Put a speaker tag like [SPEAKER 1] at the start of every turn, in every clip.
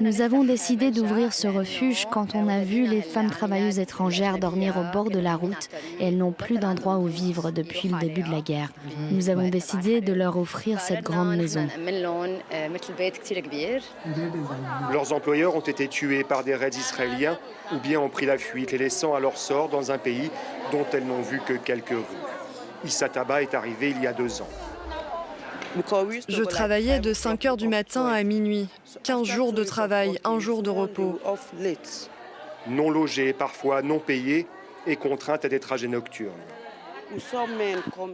[SPEAKER 1] Nous avons décidé d'ouvrir ce refuge quand on a vu les femmes travailleuses étrangères dormir au bord de la route et elles n'ont plus d'endroit où vivre depuis le début de la guerre. Nous avons décidé de leur offrir cette grande maison.
[SPEAKER 2] Leurs employeurs ont été tués par des raids israéliens ou bien ont pris la fuite, les laissant à leur sort dans un pays dont elles n'ont vu que quelques rues. Issa Taba est arrivé il y a 2 ans.
[SPEAKER 3] Je travaillais de 5 heures du matin à minuit. 15 jours de travail, 1 jour de repos.
[SPEAKER 2] Non logées, parfois non payées et contraintes à des trajets nocturnes.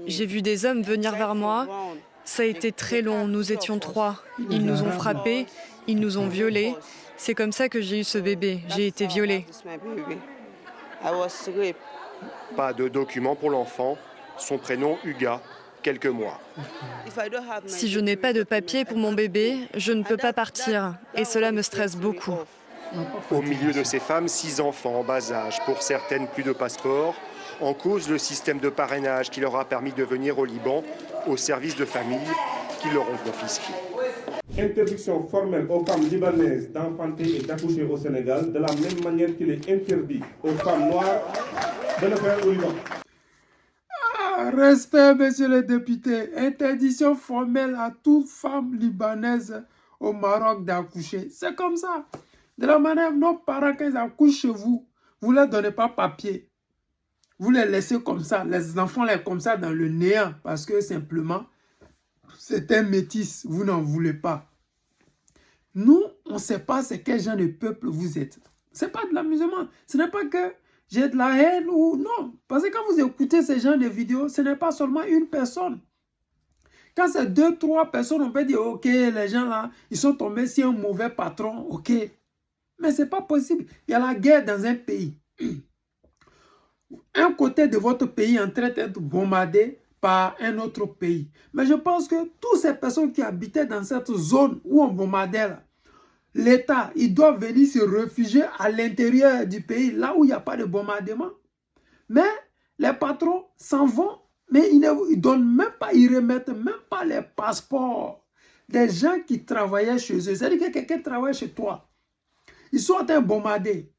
[SPEAKER 3] J'ai vu des hommes venir vers moi. Ça a été très long, nous étions 3. Ils nous ont frappés, ils nous ont violés. C'est comme ça que j'ai eu ce bébé, j'ai été violée.
[SPEAKER 2] Pas de document pour l'enfant, son prénom Uga, quelques mois.
[SPEAKER 3] Si je n'ai pas de papier pour mon bébé, je ne peux pas partir et cela me stresse beaucoup.
[SPEAKER 2] Au milieu de ces femmes, 6 enfants en bas âge, pour certaines plus de passeport, en cause le système de parrainage qui leur a permis de venir au Liban, au service de famille qui leur ont confisqué.
[SPEAKER 4] Interdiction formelle aux femmes libanaises d'enfanter et d'accoucher au Sénégal, de la même manière qu'il est interdit aux femmes noires de le faire au Liban.
[SPEAKER 5] Respect, monsieur le député. Interdiction formelle à toute femme libanaise au Maroc d'accoucher. C'est comme ça. De la manière, nos parents, quand ils accouchent chez vous, vous ne leur donnez pas papier. Vous les laissez comme ça, les enfants les comme ça dans le néant, parce que simplement, c'est un métis, vous n'en voulez pas. Nous, on ne sait pas c'est quel genre de peuple vous êtes. Ce n'est pas de l'amusement. Ce n'est pas que j'ai de la haine ou non. Parce que quand vous écoutez ces genres de vidéos, ce n'est pas seulement une personne. Quand c'est 2, 3 personnes, on peut dire, ok, les gens là, ils sont tombés sur un mauvais patron, ok. Mais ce n'est pas possible. Il y a la guerre dans un pays. Un côté de votre pays est en train d'être bombardé par un autre pays. Mais je pense que toutes ces personnes qui habitaient dans cette zone où on bombardait, l'État, ils doivent venir se réfugier à l'intérieur du pays, là où il n'y a pas de bombardement. Mais les patrons s'en vont, mais ils ne donnent même pas, ils remettent même pas les passeports des gens qui travaillaient chez eux. C'est-à-dire que quelqu'un travaille chez toi. Ils sont en train de bombarder.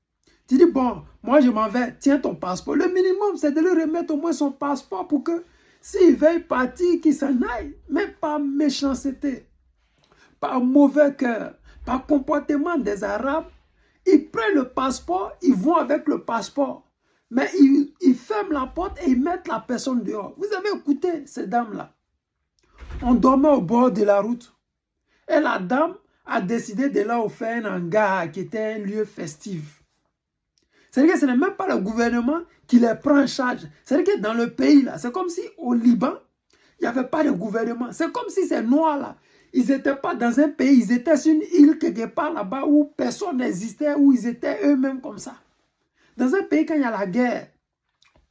[SPEAKER 5] Tu dis, bon, moi je m'en vais, tiens ton passeport. Le minimum, c'est de lui remettre au moins son passeport pour que s'il veut partir, qu'il s'en aille. Même par méchanceté, par mauvais cœur, par comportement des Arabes, ils prennent le passeport, ils vont avec le passeport. Mais ils ferment la porte et ils mettent la personne dehors. Vous avez écouté ces dames-là. On dormait au bord de la route. Et la dame a décidé de leur faire un hangar qui était un lieu festif. C'est-à-dire que ce n'est même pas le gouvernement qui les prend en charge. C'est-à-dire que dans le pays, là, c'est comme si au Liban, il n'y avait pas de gouvernement. C'est comme si ces Noirs-là, ils n'étaient pas dans un pays, ils étaient sur une île quelque part là-bas où personne n'existait, où ils étaient eux-mêmes comme ça. Dans un pays, quand il y a la guerre,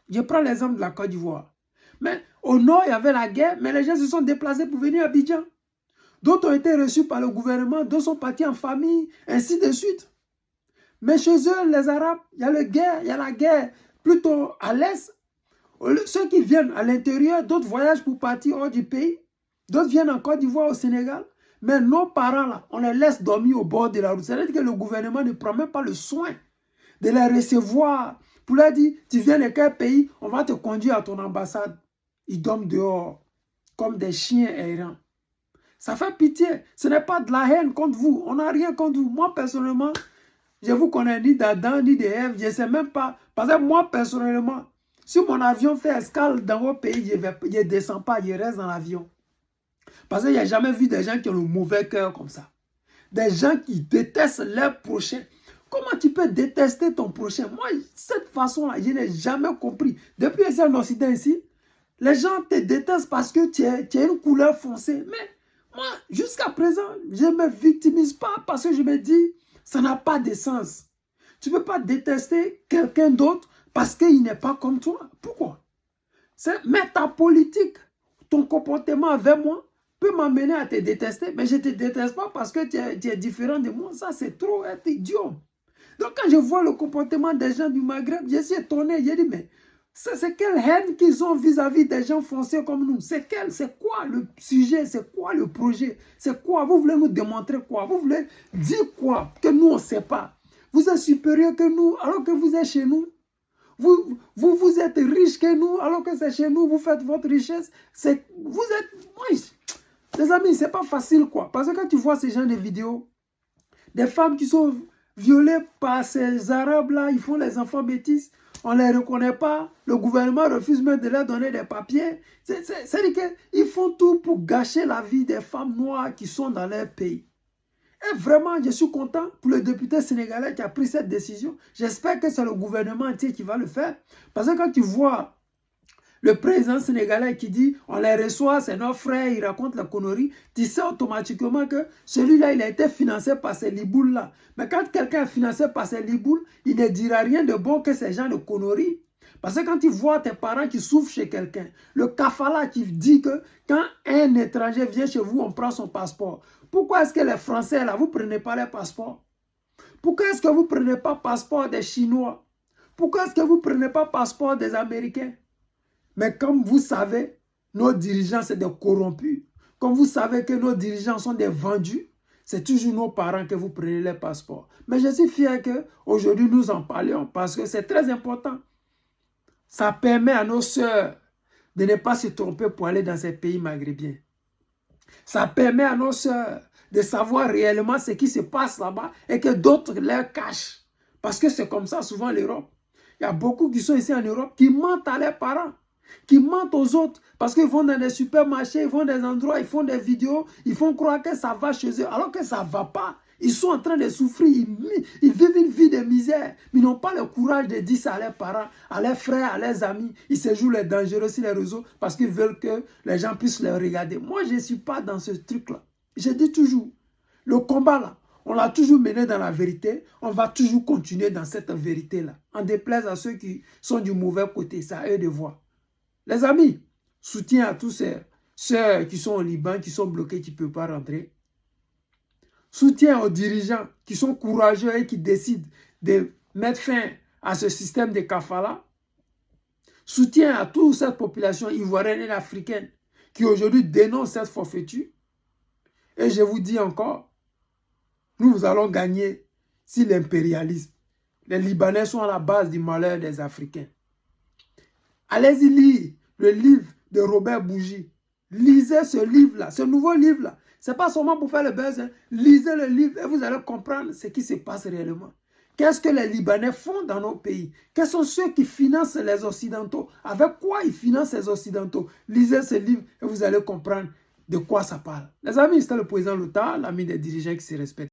[SPEAKER 5] je prends l'exemple de la Côte d'Ivoire. Mais au nord, il y avait la guerre, mais les gens se sont déplacés pour venir à Abidjan. D'autres ont été reçus par le gouvernement, d'autres sont partis en famille, ainsi de suite. Mais chez eux, les Arabes, il y a la guerre plutôt à l'est. Ceux qui viennent à l'intérieur, d'autres voyagent pour partir hors du pays. D'autres viennent en Côte d'Ivoire, au Sénégal. Mais nos parents, là, on les laisse dormir au bord de la route. C'est-à-dire que le gouvernement ne prend même pas le soin de les recevoir. Pour leur dire, tu viens de quel pays, on va te conduire à ton ambassade. Ils dorment dehors, comme des chiens errants. Ça fait pitié. Ce n'est pas de la haine contre vous. On n'a rien contre vous. Moi, personnellement, je vous connais ni d'Adam, ni d'Ève. Je ne sais même pas. Parce que moi, personnellement, si mon avion fait escale dans vos pays, je ne descends pas, je reste dans l'avion. Parce qu'il n'y a jamais vu des gens qui ont le mauvais cœur comme ça. Des gens qui détestent leur prochain. Comment tu peux détester ton prochain? Moi, cette façon-là, je n'ai jamais compris. Depuis que c'est en Occident ici, les gens te détestent parce que tu as une couleur foncée. Mais moi, jusqu'à présent, je ne me victimise pas parce que je me dis, ça n'a pas de sens. Tu ne peux pas détester quelqu'un d'autre parce qu'il n'est pas comme toi. Pourquoi? Mais ta politique, ton comportement avec moi peut m'amener à te détester, mais je ne te déteste pas parce que tu es différent de moi. Ça, c'est trop être idiot. Donc, quand je vois le comportement des gens du Maghreb, je suis étonné. Je dis, mais C'est quelle haine qu'ils ont vis-à-vis des gens foncés comme nous? C'est quoi le sujet? C'est quoi le projet? C'est quoi? Vous voulez nous démontrer quoi? Vous voulez dire quoi? Que nous, on ne sait pas. Vous êtes supérieur que nous alors que vous êtes chez nous. Vous êtes riche que nous alors que c'est chez nous. Vous faites votre richesse. Vous êtes... Oui. Les amis, c'est pas facile quoi. Parce que quand tu vois ces gens de vidéos, des femmes qui sont violées par ces Arabes-là, ils font les enfants bêtises. On ne les reconnaît pas. Le gouvernement refuse même de leur donner des papiers. C'est-à-dire qu'ils font tout pour gâcher la vie des femmes noires qui sont dans leur pays. Et vraiment, je suis content pour le député sénégalais qui a pris cette décision. J'espère que c'est le gouvernement entier qui va le faire. Parce que quand tu vois le président sénégalais qui dit on les reçoit, c'est nos frères, ils racontent la connerie, tu sais automatiquement que celui-là, il a été financé par ces liboules-là. Mais quand quelqu'un est financé par ces liboules, il ne dira rien de bon que ces gens de conneries. Parce que quand tu vois tes parents qui souffrent chez quelqu'un, le kafala qui dit que quand un étranger vient chez vous, on prend son passeport. Pourquoi est-ce que les Français, là, vous ne prenez pas les passeports? Pourquoi est-ce que vous ne prenez pas le passeport des Chinois? Pourquoi est-ce que vous ne prenez pas le passeport des Américains? Mais comme vous savez, nos dirigeants, c'est des corrompus. Comme vous savez que nos dirigeants sont des vendus, c'est toujours nos parents que vous prenez les passeports. Mais je suis fier qu'aujourd'hui, nous en parlions parce que c'est très important. Ça permet à nos sœurs de ne pas se tromper pour aller dans ces pays maghrébiens. Ça permet à nos sœurs de savoir réellement ce qui se passe là-bas et que d'autres leur cachent. Parce que c'est comme ça souvent l'Europe. Il y a beaucoup qui sont ici en Europe qui mentent à leurs parents, qui mentent aux autres parce qu'ils vont dans des supermarchés, ils vont dans des endroits, ils font des vidéos, ils font croire que ça va chez eux alors que ça ne va pas. Ils sont en train de souffrir, ils vivent une vie de misère, mais ils n'ont pas le courage de dire ça à leurs parents, à leurs frères, à leurs amis. Ils se jouent les dangereux sur les réseaux parce qu'ils veulent que les gens puissent les regarder. Moi, je ne suis pas dans ce truc-là. Je dis toujours, le combat là, on l'a toujours mené dans la vérité, on va toujours continuer dans cette vérité-là. En déplaise à ceux qui sont du mauvais côté, c'est à eux de voir. Les amis, soutien à tous ces sœurs qui sont au Liban, qui sont bloquées, qui ne peuvent pas rentrer. Soutien aux dirigeants qui sont courageux et qui décident de mettre fin à ce système de kafala. Soutien à toute cette population ivoirienne et africaine qui aujourd'hui dénonce cette forfaiture. Et je vous dis encore, nous allons gagner si l'impérialisme. Les Libanais sont à la base du malheur des Africains. Allez-y lire le livre de Robert Bougie. Lisez ce livre-là, ce nouveau livre-là. Ce n'est pas seulement pour faire le buzz. Hein. Lisez le livre et vous allez comprendre ce qui se passe réellement. Qu'est-ce que les Libanais font dans nos pays? Quels sont ceux qui financent les Occidentaux? Avec quoi ils financent les Occidentaux? Lisez ce livre et vous allez comprendre de quoi ça parle. Les amis, c'était le président Lota, l'ami des dirigeants qui se respectent.